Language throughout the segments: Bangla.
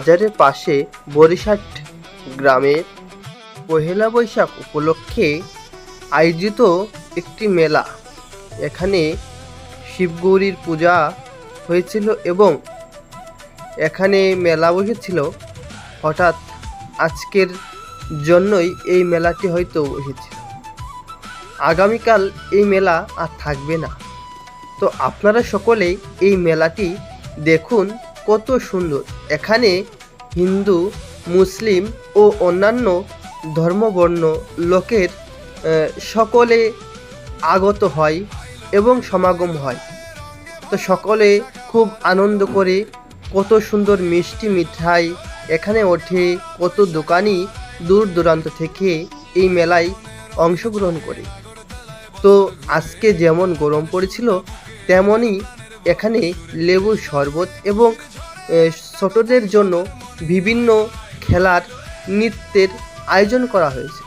বাজারের পাশে বরিশাট গ্রামে পহেলা বৈশাখ উপলক্ষে আয়োজিত একটি মেলা। এখানে শিবগৌরীর পূজা হয়েছিল এবং এখানে মেলা বসেছিল। হঠাৎ আজকের জন্যই এই মেলাটি হয়তো বসেছিল, আগামীকাল এই মেলা আর থাকবে না। তো আপনারা সকলেই এই মেলাটি দেখুন, কত সুন্দর। এখানে হিন্দু, মুসলিম ও অন্যান্য ধর্মবর্ণ লোকের সকলে আগত হয় এবং সমাগম হয়। তো সকলে খুব আনন্দ করে, কত সুন্দর মিষ্টি মিঠাই এখানে ওঠে। কত দোকানি দূর দূরান্ত থেকে এই মেলায় অংশগ্রহণ করে। তো আজকে যেমন গরম পড়েছিল, তেমনই এখানে লেবুর শরবত এবং ছোটদের জন্য বিভিন্ন খেলার, নৃত্যের আয়োজন করা হয়েছে।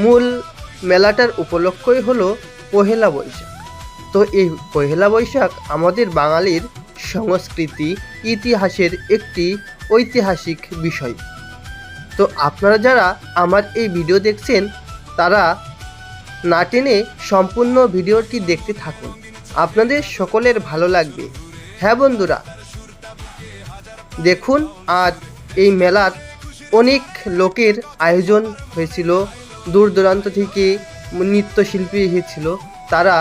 মূল মেলাটার উপলক্ষই হলো পহেলা বৈশাখ। তো এই পহেলা বৈশাখ আমাদের বাঙালির সংস্কৃতি, ইতিহাসের একটি ঐতিহাসিক বিষয়। তো আপনারা যারা আমার এই ভিডিও দেখছেন, তারা না টেনে সম্পূর্ণ ভিডিওটি দেখতে থাকুন, আপনাদের সকলের ভালো লাগবে। হ্যাঁ বন্ধুরা, দেখুন। আর এই মেলার অনেক লোকের আয়োজন হয়েছিল, দূর দূরান্ত থেকে নৃত্যশিল্পী এসেছিল। তারা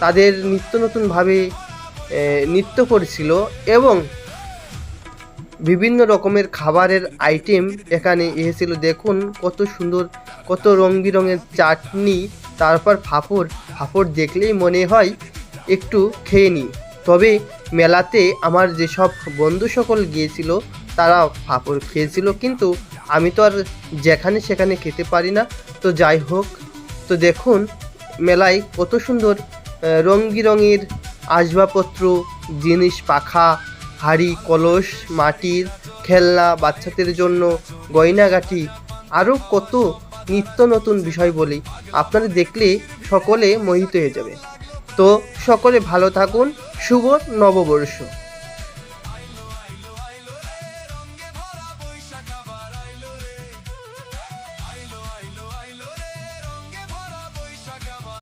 তাদের নিত্য নতুনভাবে নৃত্য করেছিল এবং বিভিন্ন রকমের খাবারের আইটেম এখানে এসেছিল। দেখুন কত সুন্দর, কত রং বেরঙের চাটনি, তারপর ফাফড় দেখলেই মনে হয় একটু খেয়ে নিই। তবে মেলাতে আমার যেসব বন্ধু সকল গিয়েছিল, তারা ফাফড় খেয়েছিল, কিন্তু আমি তো আর যেখানে সেখানে খেতে পারি না। তো যাই হোক, তো দেখুন মেলায় কত সুন্দর রং বেরঙের আসবাবপত্র, জিনিস, পাখা, হাঁড়ি, কলস, মাটির খেলনা, বাচ্চাদের জন্য গয়নাগাটি, আরও কত নিত্য নতুন বিষয় বলি। আপনারা দেখলে সকলে মোহিত হয়ে যাবে। তো সকলে ভালো থাকুন। শুভ নববর্ষ।